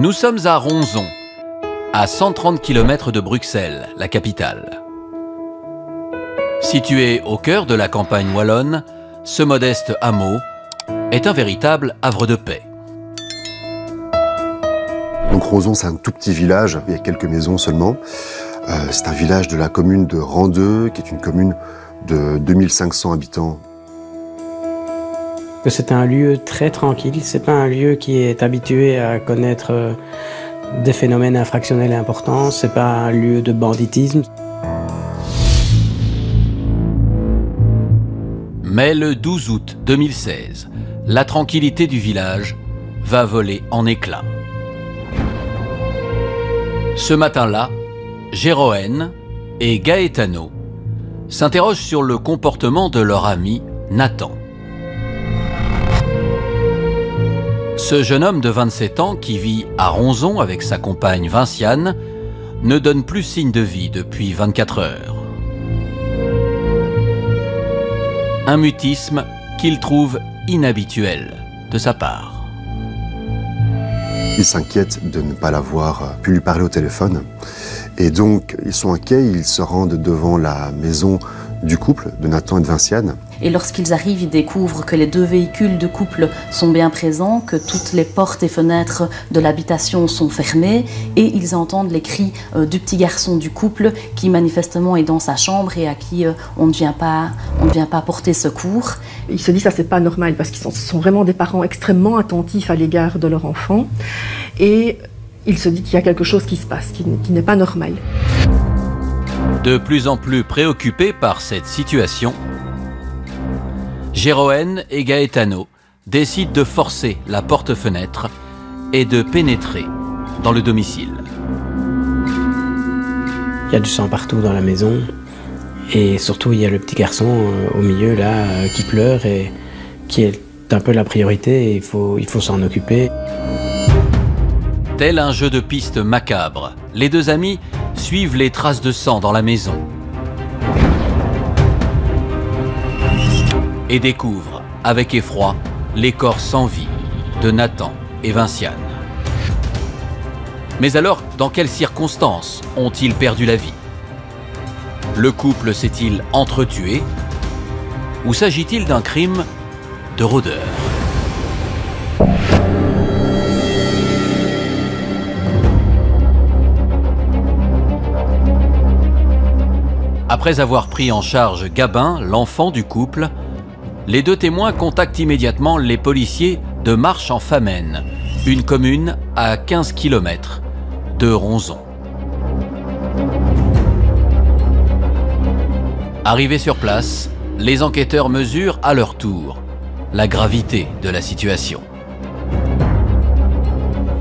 Nous sommes à Ronzon, à 130 km de Bruxelles, la capitale. Situé au cœur de la campagne wallonne, ce modeste hameau est un véritable havre de paix. Donc Ronzon, c'est un tout petit village, il y a quelques maisons seulement. C'est un village de la commune de Randeux, qui est une commune de 2500 habitants. C'est un lieu très tranquille, c'est pas un lieu qui est habitué à connaître des phénomènes infractionnels importants, c'est pas un lieu de banditisme. Mais le 12 août 2016, la tranquillité du village va voler en éclats. Ce matin-là, Jéroen et Gaetano s'interrogent sur le comportement de leur ami Nathan. Ce jeune homme de 27 ans qui vit à Ronzon avec sa compagne Vinciane ne donne plus signe de vie depuis 24 heures. Un mutisme qu'il trouve inhabituel de sa part. Ils s'inquiètent de ne pas l'avoir pu lui parler au téléphone. Et donc, ils sont inquiets, ils se rendent devant la maison du couple, de Nathan et de Vinciane. Et lorsqu'ils arrivent, ils découvrent que les deux véhicules de couple sont bien présents, que toutes les portes et fenêtres de l'habitation sont fermées, et ils entendent les cris du petit garçon du couple qui manifestement est dans sa chambre et à qui on ne vient pas porter secours. Ils se disent ça c'est pas normal parce qu'ils sont vraiment des parents extrêmement attentifs à l'égard de leur enfant, et ils se disent qu'il y a quelque chose qui se passe, qui n'est pas normal. De plus en plus préoccupés par cette situation, Jéroen et Gaetano décident de forcer la porte-fenêtre et de pénétrer dans le domicile. Il y a du sang partout dans la maison et surtout il y a le petit garçon au milieu là qui pleure et qui est un peu la priorité et il faut s'en occuper. Tel un jeu de piste macabre, les deux amis suivent les traces de sang dans la maison et découvrent avec effroi les corps sans vie de Nathan et Vinciane. Mais alors, dans quelles circonstances ont-ils perdu la vie? Le couple s'est-il entretué? Ou s'agit-il d'un crime de rôdeur? Après avoir pris en charge Gabin, l'enfant du couple, les deux témoins contactent immédiatement les policiers de Marche-en-Famenne, une commune à 15 km de Ronzon. Arrivés sur place, les enquêteurs mesurent à leur tour la gravité de la situation.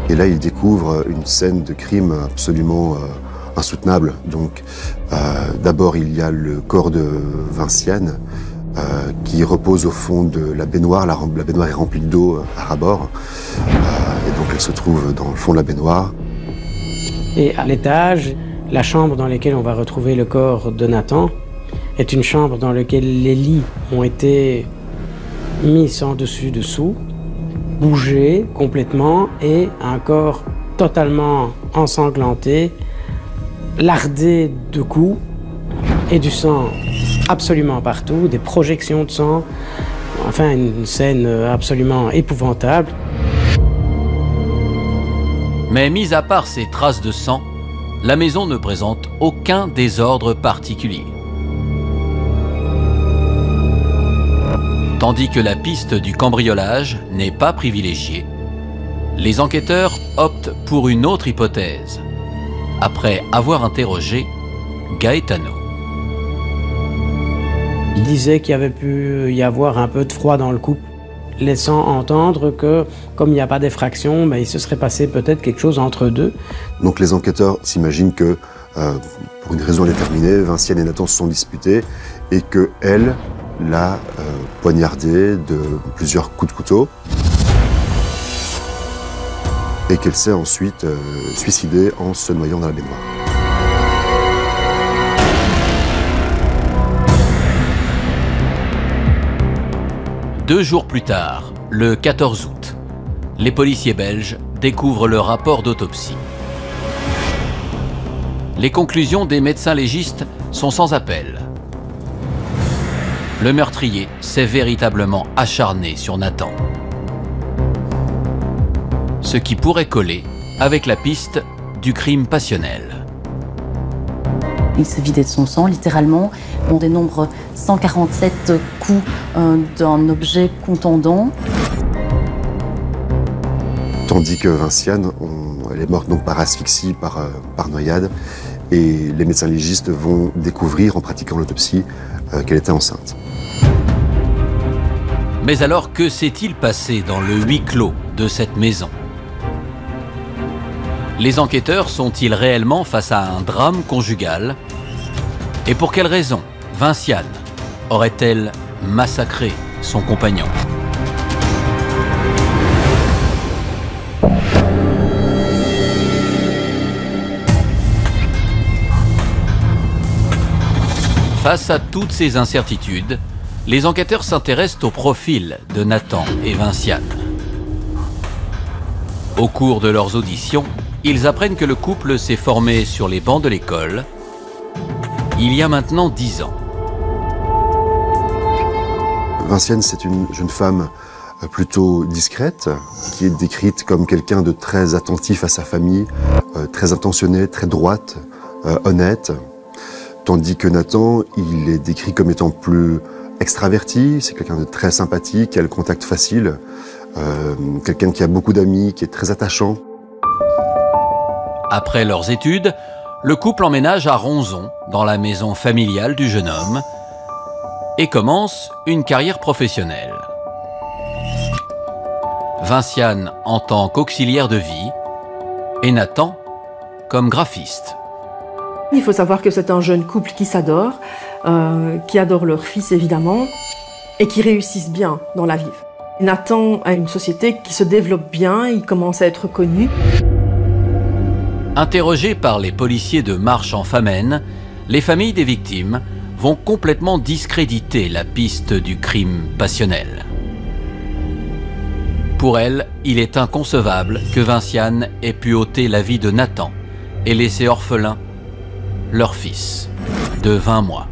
Et là, ils découvrent une scène de crime absolument insoutenable. Donc, d'abord, il y a le corps de Vinciane qui repose au fond de la baignoire. La baignoire est remplie d'eau à ras-bord. Et donc, elle se trouve dans le fond de la baignoire. Et à l'étage, la chambre dans laquelle on va retrouver le corps de Nathan est une chambre dans laquelle les lits ont été mis en dessus-dessous, bougés complètement et un corps totalement ensanglanté, lardé de coups et du sang absolument partout, des projections de sang, enfin une scène absolument épouvantable. Mais mis à part ces traces de sang, la maison ne présente aucun désordre particulier. Tandis que la piste du cambriolage n'est pas privilégiée, les enquêteurs optent pour une autre hypothèse, après avoir interrogé Gaetano. Il disait qu'il y avait pu y avoir un peu de froid dans le couple, laissant entendre que, comme il n'y a pas d'effraction, ben, il se serait passé peut-être quelque chose entre eux deux. Donc les enquêteurs s'imaginent que, pour une raison indéterminée, Vinciane et Nathan se sont disputés et qu'elle l'a poignardé de plusieurs coups de couteau et qu'elle s'est ensuite suicidée en se noyant dans la baignoire. Deux jours plus tard, le 14 août, les policiers belges découvre le rapport d'autopsie. Les conclusions des médecins légistes sont sans appel. Le meurtrier s'est véritablement acharné sur Nathan. Ce qui pourrait coller avec la piste du crime passionnel. Il s'est vidé de son sang, littéralement. On dénombre 147 coups d'un objet contondant. Tandis que Vinciane, elle est morte donc par asphyxie, par noyade. Et les médecins légistes vont découvrir, en pratiquant l'autopsie, qu'elle était enceinte. Mais alors, que s'est-il passé dans le huis clos de cette maison? Les enquêteurs sont-ils réellement face à un drame conjugal? Et pour quelle raison Vinciane aurait-elle massacré son compagnon? Face à toutes ces incertitudes, les enquêteurs s'intéressent au profil de Nathan et Vinciane. Au cours de leurs auditions, ils apprennent que le couple s'est formé sur les bancs de l'école il y a maintenant 10 ans. Vinciane, c'est une jeune femme plutôt discrète, qui est décrite comme quelqu'un de très attentif à sa famille, très intentionnée, très droite, honnête. Tandis que Nathan, il est décrit comme étant plus extraverti, c'est quelqu'un de très sympathique, qui a le contact facile, quelqu'un qui a beaucoup d'amis, qui est très attachant. Après leurs études, le couple emménage à Ronzon, dans la maison familiale du jeune homme, et commence une carrière professionnelle. Vinciane en tant qu'auxiliaire de vie et Nathan comme graphiste. Il faut savoir que c'est un jeune couple qui s'adore, qui adore leur fils évidemment, et qui réussissent bien dans la vie. Nathan a une société qui se développe bien, il commence à être connu. Interrogés par les policiers de Marche-en-Famenne, les familles des victimes vont complètement discréditer la piste du crime passionnel. Pour elles, il est inconcevable que Vinciane ait pu ôter la vie de Nathan et laisser orphelin leur fils de 20 mois.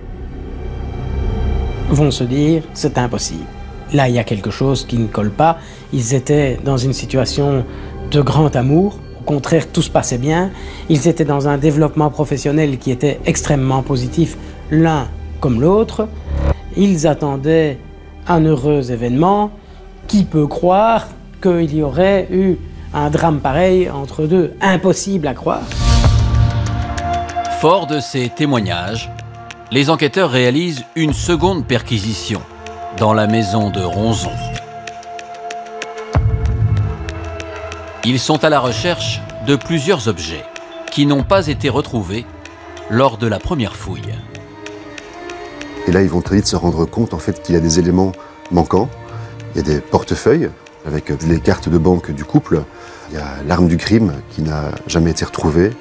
Vont se dire, c'est impossible. Là, il y a quelque chose qui ne colle pas. Ils étaient dans une situation de grand amour. Au contraire, tout se passait bien. Ils étaient dans un développement professionnel qui était extrêmement positif, l'un comme l'autre. Ils attendaient un heureux événement. Qui peut croire qu'il y aurait eu un drame pareil entre deux? Impossible à croire. Fort de ces témoignages, les enquêteurs réalisent une seconde perquisition dans la maison de Ronzon. Ils sont à la recherche de plusieurs objets qui n'ont pas été retrouvés lors de la première fouille. Et là, ils vont très vite se rendre compte en fait qu'il y a des éléments manquants. Il y a des portefeuilles avec les cartes de banque du couple. Il y a l'arme du crime qui n'a jamais été retrouvée.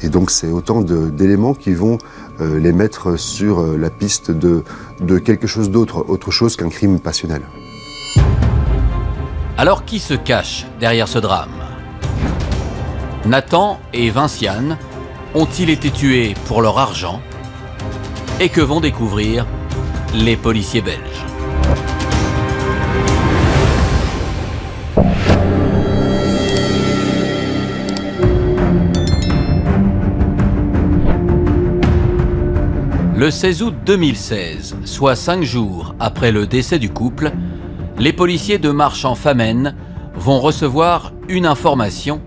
Et donc c'est autant d'éléments qui vont les mettre sur la piste de quelque chose d'autre, autre chose qu'un crime passionnel. Alors qui se cache derrière ce drame? Nathan et Vinciane ont-ils été tués pour leur argent? Et que vont découvrir les policiers belges? Le 16 août 2016, soit 5 jours après le décès du couple, les policiers de Marche-en-Famenne vont recevoir une information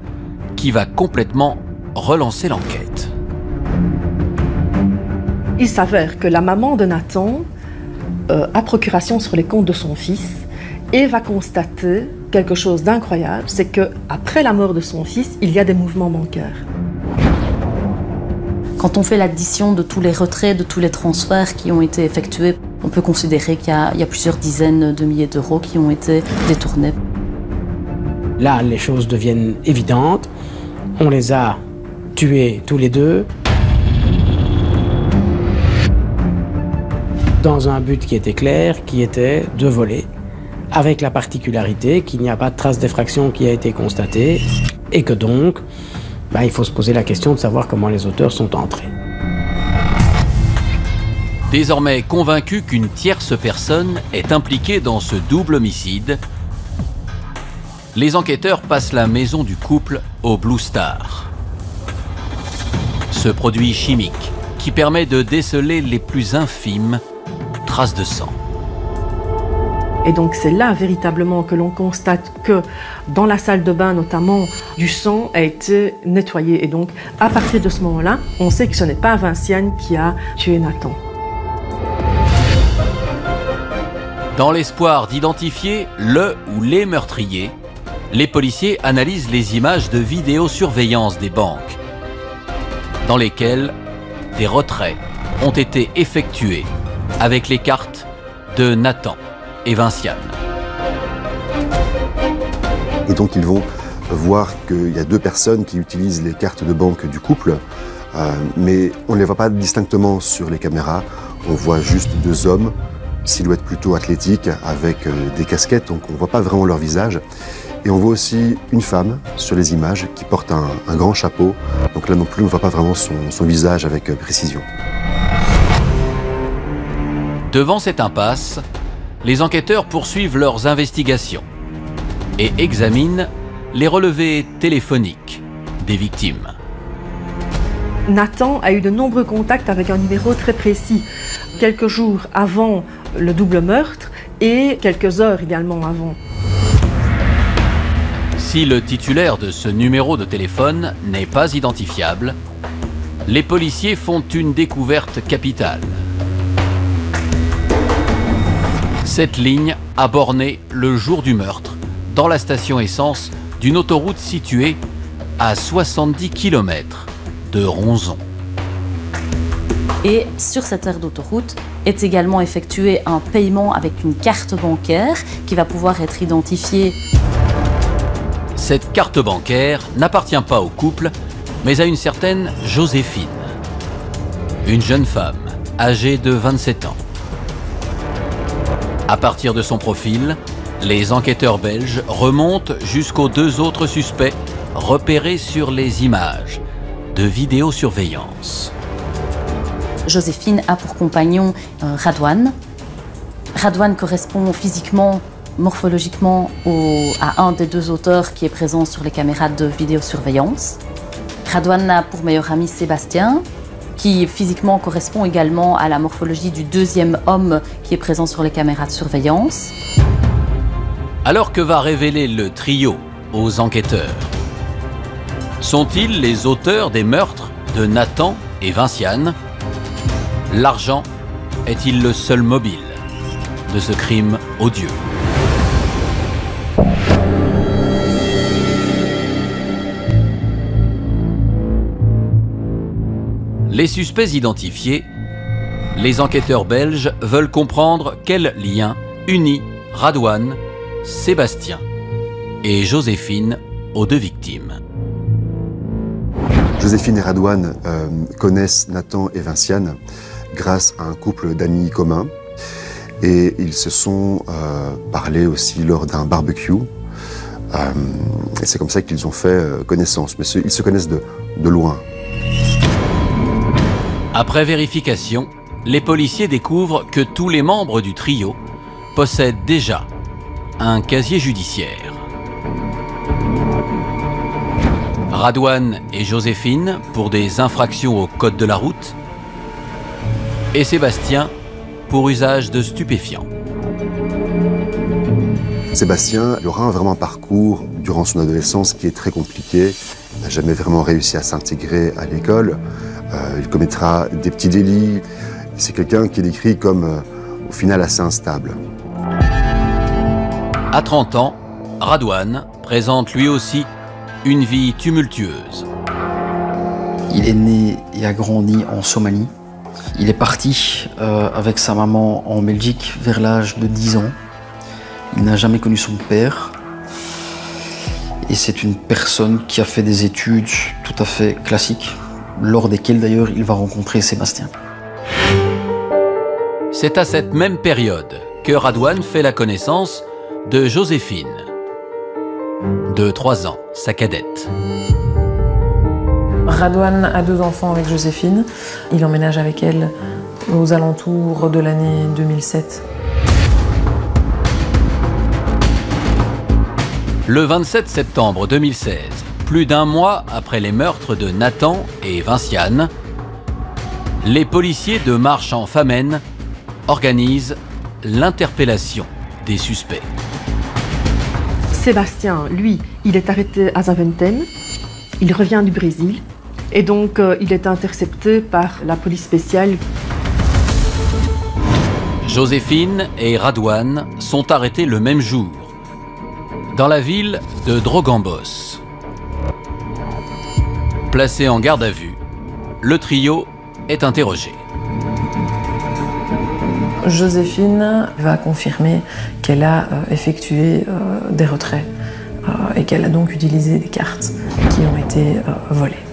qui va complètement relancer l'enquête. Il s'avère que la maman de Nathan a procuration sur les comptes de son fils et va constater quelque chose d'incroyable, c'est qu'après la mort de son fils, il y a des mouvements bancaires. Quand on fait l'addition de tous les retraits, de tous les transferts qui ont été effectués, on peut considérer qu'il y a plusieurs dizaines de milliers d'euros qui ont été détournés. Là, les choses deviennent évidentes. On les a tués tous les deux dans un but qui était clair, qui était de voler, avec la particularité qu'il n'y a pas de trace d'effraction qui a été constatée. Et que donc, il faut se poser la question de savoir comment les auteurs sont entrés. Désormais convaincu qu'une tierce personne est impliquée dans ce double homicide, les enquêteurs passent la maison du couple au Blue Star. Ce produit chimique qui permet de déceler les plus infimes traces de sang. Et donc c'est là véritablement que l'on constate que dans la salle de bain notamment, du sang a été nettoyé. Et donc à partir de ce moment-là, on sait que ce n'est pas Vinciane qui a tué Nathan. Dans l'espoir d'identifier le ou les meurtriers, les policiers analysent les images de vidéosurveillance des banques, dans lesquelles des retraits ont été effectués avec les cartes de Nathan et Vinciane. Et donc ils vont voir qu'il y a deux personnes qui utilisent les cartes de banque du couple, mais on ne les voit pas distinctement sur les caméras. On voit juste deux hommes, silhouette plutôt athlétique, avec des casquettes, donc on ne voit pas vraiment leur visage. Et on voit aussi une femme sur les images qui porte un grand chapeau. Donc là non plus, on ne voit pas vraiment son visage avec précision. Devant cette impasse, les enquêteurs poursuivent leurs investigations et examinent les relevés téléphoniques des victimes. Nathan a eu de nombreux contacts avec un numéro très précis, quelques jours avant le double meurtre et quelques heures également avant. Si le titulaire de ce numéro de téléphone n'est pas identifiable, les policiers font une découverte capitale. Cette ligne a borné le jour du meurtre dans la station essence d'une autoroute située à 70 km de Ronzon. Et sur cette aire d'autoroute est également effectué un paiement avec une carte bancaire qui va pouvoir être identifiée. Cette carte bancaire n'appartient pas au couple, mais à une certaine Joséphine, une jeune femme âgée de 27 ans. À partir de son profil, les enquêteurs belges remontent jusqu'aux deux autres suspects repérés sur les images de vidéosurveillance. Joséphine a pour compagnon Radouane. Radouane correspond physiquement, morphologiquement à un des deux auteurs qui est présent sur les caméras de vidéosurveillance. Radouane a pour meilleur ami Sébastien, qui physiquement correspond également à la morphologie du deuxième homme qui est présent sur les caméras de surveillance. Alors que va révéler le trio aux enquêteurs? Sont-ils les auteurs des meurtres de Nathan et Vinciane? L'argent est-il le seul mobile de ce crime odieux? Les suspects identifiés, les enquêteurs belges veulent comprendre quel lien unit Radouane, Sébastien et Joséphine aux deux victimes. Joséphine et Radouane connaissent Nathan et Vinciane grâce à un couple d'amis communs et ils se sont parlé aussi lors d'un barbecue. Et c'est comme ça qu'ils ont fait connaissance, mais ils se connaissent de loin. Après vérification, les policiers découvrent que tous les membres du trio possèdent déjà un casier judiciaire. Radouane et Joséphine pour des infractions au code de la route et Sébastien pour usage de stupéfiants. Sébastien aura vraiment un parcours durant son adolescence qui est très compliqué. Il n'a jamais vraiment réussi à s'intégrer à l'école. Il commettra des petits délits. C'est quelqu'un qui est décrit comme, au final, assez instable. À 30 ans, Radouane présente lui aussi une vie tumultueuse. Il est né et a grandi en Somalie. Il est parti avec sa maman en Belgique vers l'âge de 10 ans. Il n'a jamais connu son père. Et c'est une personne qui a fait des études tout à fait classiques, lors desquelles d'ailleurs il va rencontrer Sébastien. C'est à cette même période que Radouane fait la connaissance de Joséphine. de 3 ans, sa cadette. Radouane a 2 enfants avec Joséphine. Il emménage avec elle aux alentours de l'année 2007. Le 27 septembre 2016, plus d'1 mois après les meurtres de Nathan et Vinciane, les policiers de Marche-en-Famenne organisent l'interpellation des suspects. Sébastien, lui, il est arrêté à Zaventem. Il revient du Brésil et donc il est intercepté par la police spéciale. Joséphine et Radouane sont arrêtés le même jour, dans la ville de Drogambos. Placé en garde à vue, le trio est interrogé. Joséphine va confirmer qu'elle a effectué des retraits et qu'elle a donc utilisé des cartes qui ont été volées.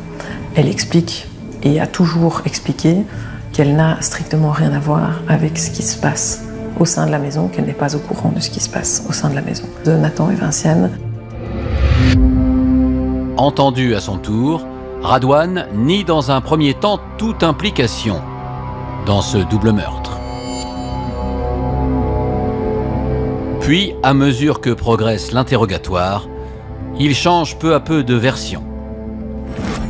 Elle explique et a toujours expliqué qu'elle n'a strictement rien à voir avec ce qui se passe au sein de la maison, qu'elle n'est pas au courant de ce qui se passe au sein de la maison de Nathan et Vinciane. Entendu à son tour, Radouane nie dans un premier temps toute implication dans ce double meurtre. Puis, à mesure que progresse l'interrogatoire, il change peu à peu de version,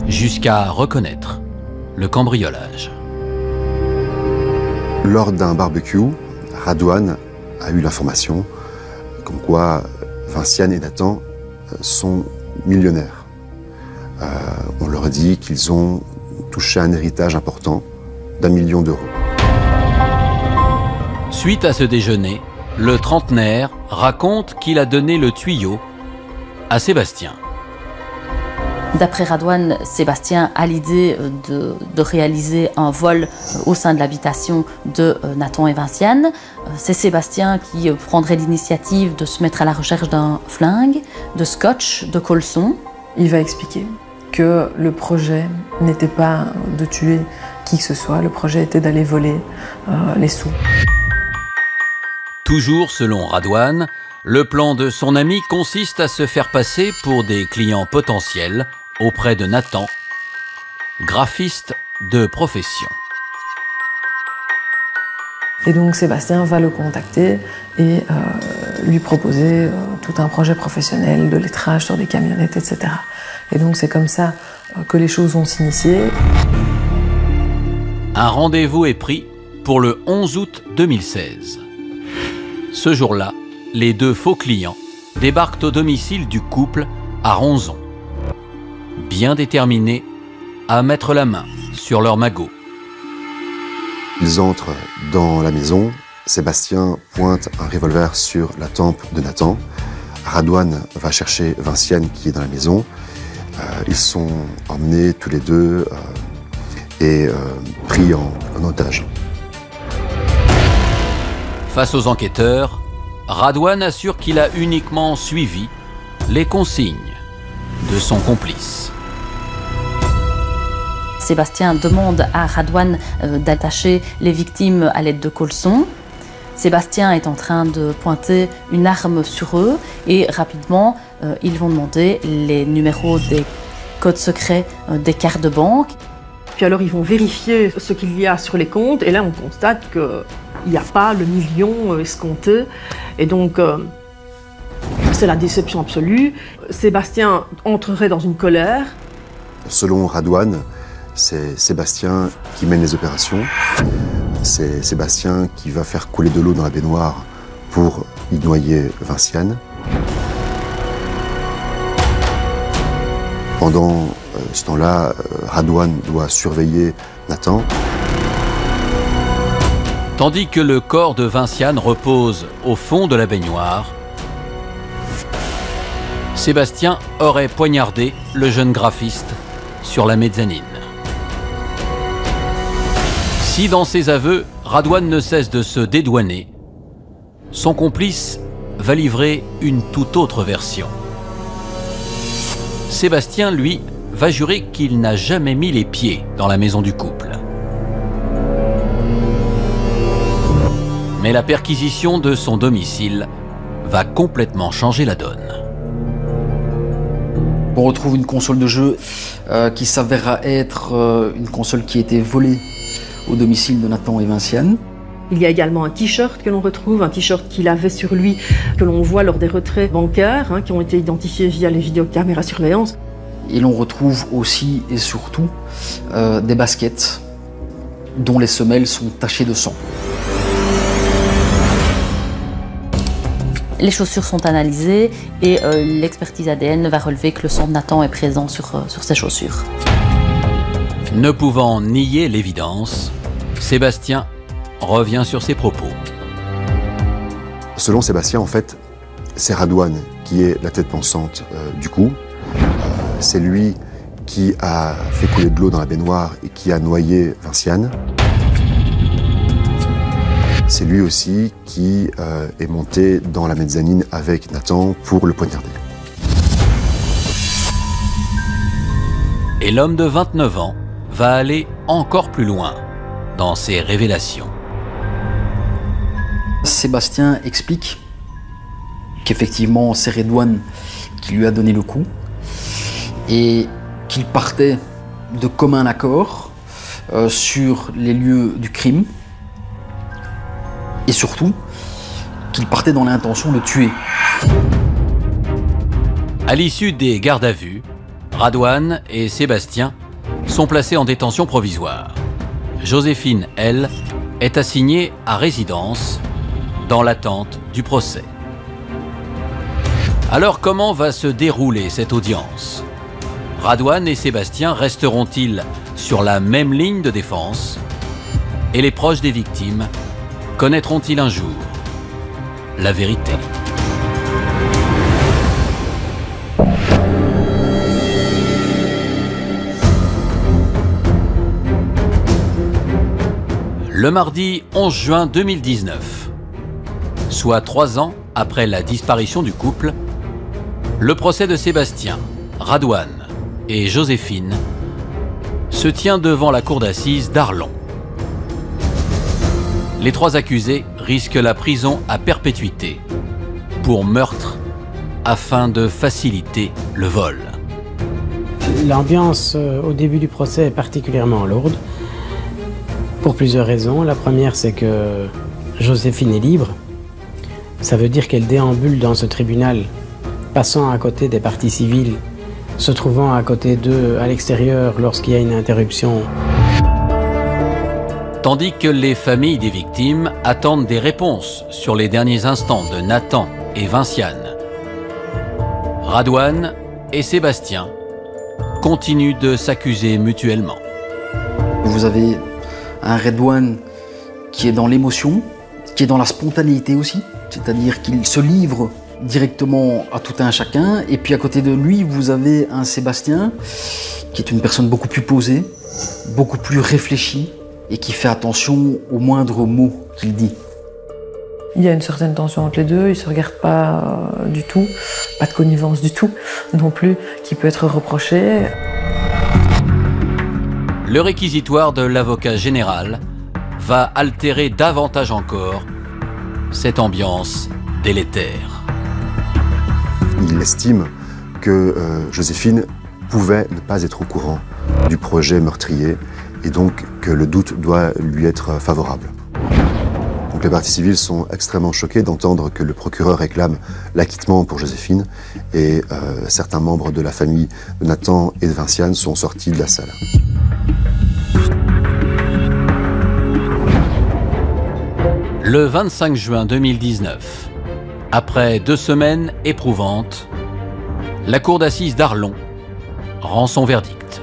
jusqu'à reconnaître le cambriolage. Lors d'un barbecue, Radouane a eu l'information comme quoi Vinciane et Nathan sont millionnaires. On leur dit qu'ils ont touché un héritage important d'1 million d'euros. Suite à ce déjeuner, le trentenaire raconte qu'il a donné le tuyau à Sébastien. D'après Radouane, Sébastien a l'idée de réaliser un vol au sein de l'habitation de Nathan et Vinciane. C'est Sébastien qui prendrait l'initiative de se mettre à la recherche d'un flingue, de scotch, de colson. Il va expliquer que le projet n'était pas de tuer qui que ce soit, le projet était d'aller voler les sous. Toujours selon Radouane, le plan de son ami consiste à se faire passer pour des clients potentiels auprès de Nathan, graphiste de profession. Et donc Sébastien va le contacter et lui proposer tout un projet professionnel de lettrage sur des camionnettes, etc. Et donc c'est comme ça que les choses vont s'initier. Un rendez-vous est pris pour le 11 août 2016. Ce jour-là, les 2 faux clients débarquent au domicile du couple à Ronzon, bien déterminés à mettre la main sur leur magot. Ils entrent dans la maison. Sébastien pointe un revolver sur la tempe de Nathan. Radouane va chercher Vinciane qui est dans la maison. Ils sont emmenés tous les deux et pris en otage. Face aux enquêteurs, Radouane assure qu'il a uniquement suivi les consignes de son complice. Sébastien demande à Radouane d'attacher les victimes à l'aide de colson. Sébastien est en train de pointer une arme sur eux et rapidement, ils vont demander les numéros des codes secrets des cartes de banque. Puis alors ils vont vérifier ce qu'il y a sur les comptes et là on constate qu'il n'y a pas le million escompté. Et donc c'est la déception absolue. Sébastien entrerait dans une colère. Selon Radouane, c'est Sébastien qui mène les opérations. C'est Sébastien qui va faire couler de l'eau dans la baignoire pour y noyer Vinciane. Pendant ce temps-là, Radouane doit surveiller Nathan. Tandis que le corps de Vinciane repose au fond de la baignoire, Sébastien aurait poignardé le jeune graphiste sur la mezzanine. Si dans ses aveux, Radouane ne cesse de se dédouaner, son complice va livrer une toute autre version. Sébastien, lui, va jurer qu'il n'a jamais mis les pieds dans la maison du couple. Mais la perquisition de son domicile va complètement changer la donne. On retrouve une console de jeu qui s'avérera être une console qui a été volée au domicile de Nathan et Vinciane. Il y a également un t-shirt que l'on retrouve, un t-shirt qu'il avait sur lui, que l'on voit lors des retraits bancaires, qui ont été identifiés via les vidéocaméras surveillance. Et l'on retrouve aussi et surtout des baskets dont les semelles sont tachées de sang. Les chaussures sont analysées et l'expertise ADN va relever que le sang de Nathan est présent sur ces chaussures. Ne pouvant nier l'évidence, Sébastien revient sur ses propos. Selon Sébastien, en fait, c'est Radouane qui est la tête pensante du coup. C'est lui qui a fait couler de l'eau dans la baignoire et qui a noyé Vinciane. C'est lui aussi qui est monté dans la mezzanine avec Nathan pour le poignarder. Et l'homme de 29 ans va aller encore plus loin dans ses révélations. Sébastien explique qu'effectivement c'est Redouane qui lui a donné le coup et qu'il partait de commun accord sur les lieux du crime et surtout qu'il partait dans l'intention de tuer. À l'issue des gardes à vue, Radouane et Sébastien sont placés en détention provisoire. Joséphine, elle, est assignée à résidence dans l'attente du procès. Alors comment va se dérouler cette audience? Radouane et Sébastien resteront-ils sur la même ligne de défense? Et les proches des victimes connaîtront-ils un jour la vérité? Le mardi 11 juin 2019, soit 3 ans après la disparition du couple, le procès de Sébastien, Radouane et Joséphine se tient devant la cour d'assises d'Arlon. Les 3 accusés risquent la prison à perpétuité pour meurtre afin de faciliter le vol. L'ambiance au début du procès est particulièrement lourde pour plusieurs raisons. La première, c'est que Joséphine est libre. Ça veut dire qu'elle déambule dans ce tribunal, passant à côté des parties civiles, se trouvant à côté d'eux à l'extérieur lorsqu'il y a une interruption. Tandis que les familles des victimes attendent des réponses sur les derniers instants de Nathan et Vinciane. Radouane et Sébastien continuent de s'accuser mutuellement. Vous avez un Redouane qui est dans l'émotion, qui est dans la spontanéité aussi, c'est-à-dire qu'il se livre directement à tout un chacun, et puis à côté de lui, vous avez un Sébastien qui est une personne beaucoup plus posée, beaucoup plus réfléchie, et qui fait attention aux moindres mots qu'il dit. Il y a une certaine tension entre les deux, ils ne se regardent pas du tout, pas de connivence du tout non plus, qui peut être reprochée. Le réquisitoire de l'avocat général va altérer davantage encore cette ambiance délétère. Il estime que Joséphine pouvait ne pas être au courant du projet meurtrier et donc que le doute doit lui être favorable. Donc les parties civiles sont extrêmement choquées d'entendre que le procureur réclame l'acquittement pour Joséphine et certains membres de la famille de Nathan et de Vinciane sont sortis de la salle. Le 25 juin 2019, après 2 semaines éprouvantes, la cour d'assises d'Arlon rend son verdict.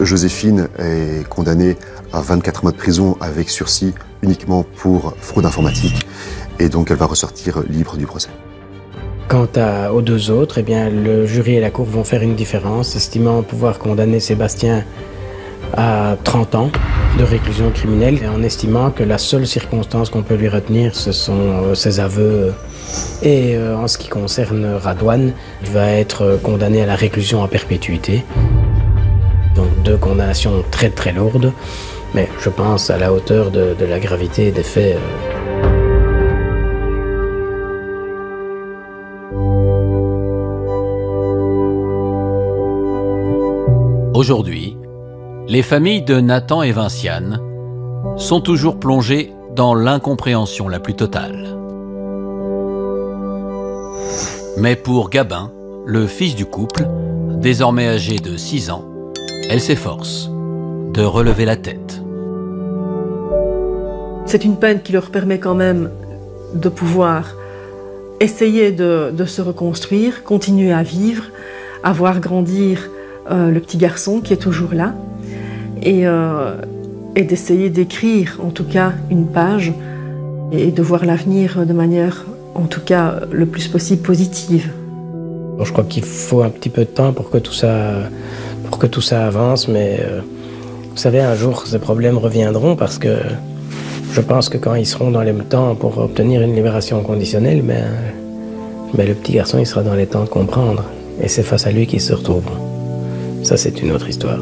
Joséphine est condamnée à 24 mois de prison avec sursis uniquement pour fraude informatique et donc elle va ressortir libre du procès. Quant aux 2 autres, eh bien, le jury et la cour vont faire une différence, estimant pouvoir condamner Sébastien à 30 ans de réclusion criminelle et en estimant que la seule circonstance qu'on peut lui retenir, ce sont ses aveux. Et en ce qui concerne Radouane, il va être condamné à la réclusion à perpétuité. Donc 2 condamnations très très lourdes, mais je pense à la hauteur de la gravité des faits. Aujourd'hui, les familles de Nathan et Vinciane sont toujours plongées dans l'incompréhension la plus totale. Mais pour Gabin, le fils du couple, désormais âgé de 6 ans, elle s'efforce de relever la tête. C'est une peine qui leur permet quand même de pouvoir essayer de se reconstruire, continuer à vivre, à voir grandir le petit garçon qui est toujours là et d'essayer d'écrire en tout cas une page et de voir l'avenir de manière en tout cas le plus possible positive. Je crois qu'il faut un petit peu de temps pour que tout ça avance, mais vous savez, un jour ces problèmes reviendront parce que je pense que quand ils seront dans les temps pour obtenir une libération conditionnelle, mais le petit garçon il sera dans les temps de comprendre et c'est face à lui qu'ils se retrouveront. Ça c'est une autre histoire.